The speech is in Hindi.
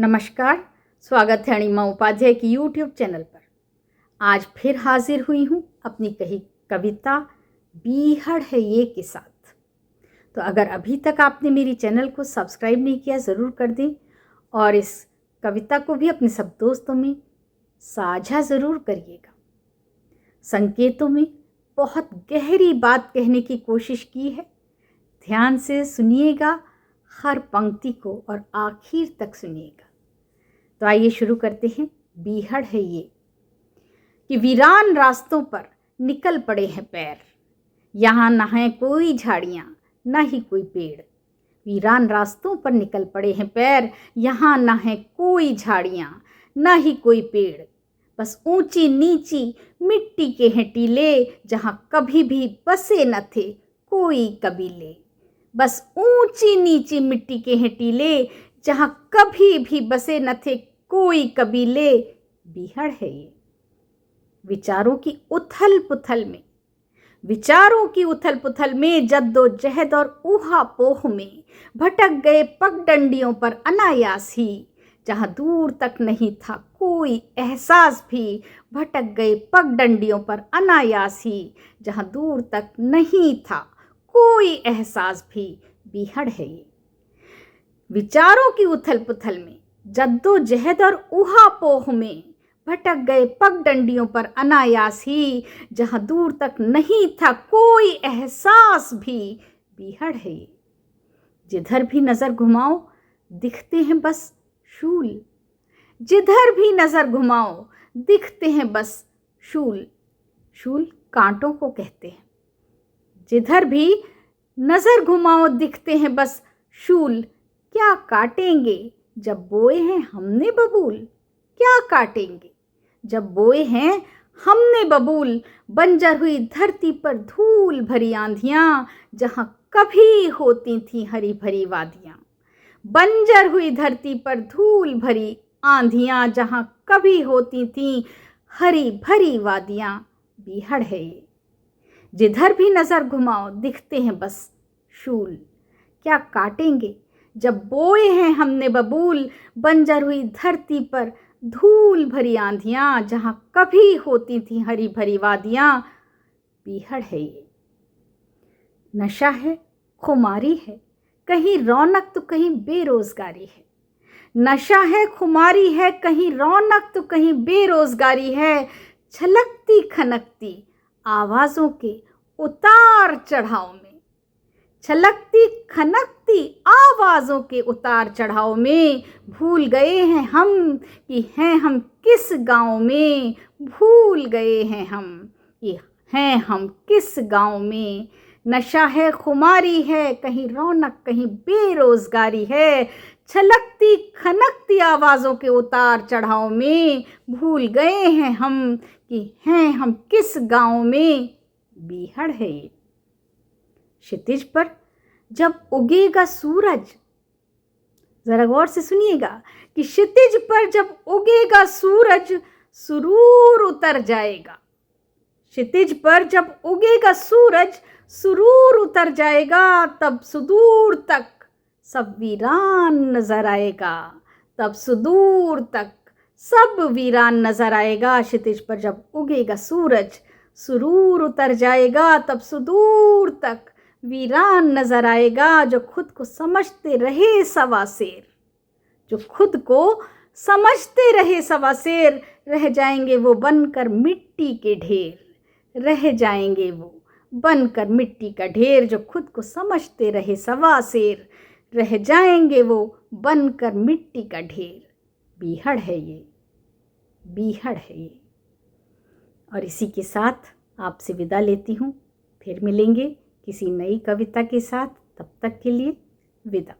नमस्कार, स्वागत है अणिमा उपाध्याय की यूट्यूब चैनल पर। आज फिर हाजिर हुई हूँ अपनी कही कविता बीहड़ है ये के साथ। तो अगर अभी तक आपने मेरी चैनल को सब्सक्राइब नहीं किया ज़रूर कर दें और इस कविता को भी अपने सब दोस्तों में साझा ज़रूर करिएगा। संकेतों में बहुत गहरी बात कहने की कोशिश की है। ध्यान से सुनिएगा हर पंक्ति को और आखिर तक सुनिएगा। तो आइए शुरू करते हैं। बीहड़ है ये कि वीरान रास्तों पर निकल पड़े हैं पैर, यहाँ ना है कोई झाड़ियाँ ना ही कोई पेड़। वीरान रास्तों पर निकल पड़े हैं पैर, यहाँ ना है कोई झाड़ियाँ ना ही कोई पेड़। बस ऊंची नीची मिट्टी के हैं टीले, जहाँ कभी भी बसे न थे कोई कबीले। बस ऊंची नीची मिट्टी के हैं टीले, जहाँ कभी भी बसे न थे कोई कबीले। बीहड़ है ये विचारों की उथल पुथल में जद्दोजहद और ऊहापोह में भटक गए पगडंडियों पर अनायास ही, जहाँ दूर तक नहीं था कोई एहसास भी। भटक गए पगडंडियों पर अनायास ही, जहाँ दूर तक नहीं था कोई एहसास भी। बीहड़ है ये विचारों की उथल पुथल में जद्दोजहद और ऊहापोह में भटक गए पगडंडियों पर अनायास ही, जहाँ दूर तक नहीं था कोई एहसास भी। बीहड़ है ये जिधर भी नजर घुमाओ दिखते हैं बस शूल, जिधर भी नजर घुमाओ दिखते हैं बस शूल। शूल कांटों को कहते हैं। जिधर भी नजर घुमाओ दिखते हैं बस शूल। क्या काटेंगे जब बोए हैं हमने बबूल, क्या काटेंगे जब बोए हैं हमने बबूल। बंजर हुई धरती पर धूल भरी आंधियां, जहां कभी होती थी हरी भरी वादियां। बंजर हुई धरती पर धूल भरी आंधियां, जहां कभी होती थी हरी भरी वादियां। बीहड़ है ये जिधर भी नजर घुमाओ दिखते हैं बस शूल। क्या काटेंगे जब बोए हैं हमने बबूल। बंजर हुई धरती पर धूल भरी आंधियां, जहां कभी होती थी हरी भरी वादियां। बीहड़ है ये नशा है खुमारी है, कहीं रौनक तो कहीं बेरोजगारी है। नशा है खुमारी है, कहीं रौनक तो कहीं बेरोजगारी है। छलकती खनकती आवाजों के उतार चढ़ाव में, छलकती खनकती आवाजों के उतार चढ़ाव में। भूल गए हैं हम कि हैं हम किस गांव में, भूल गए हैं हम कि हैं हम किस गांव में। नशा है खुमारी है, कहीं रौनक कहीं बेरोजगारी है। छलकती खनकती आवाजों के उतार चढ़ाव में, भूल गए हैं हम कि हैं हम किस गांव में। बीहड़ है ये क्षितिज पर जब उगेगा सूरज, जरा गौर से सुनिएगा कि क्षितिज पर जब उगेगा सूरज सुरूर उतर जाएगा। क्षितिज पर जब उगेगा सूरज सुरूर उतर जाएगा, तब सुदूर तक सब वीरान नजर आएगा। तब सुदूर तक सब वीरान नजर आएगा। क्षितिज पर जब उगेगा सूरज सुरूर उतर जाएगा, तब सुदूर तक वीरान नजर आएगा। जो खुद को समझते रहे सवा शेर, जो खुद को समझते रहे सवा शेर, रह जाएंगे वो बनकर मिट्टी के ढेर। रह जाएंगे वो बनकर मिट्टी का ढेर। जो खुद को समझते रहे सवा शेर, रह जाएंगे वो बनकर मिट्टी का ढेर। बीहड़ है ये, बीहड़ है ये। और इसी के साथ आपसे विदा लेती हूँ। फिर मिलेंगे किसी नई कविता के साथ। तब तक के लिए विदा।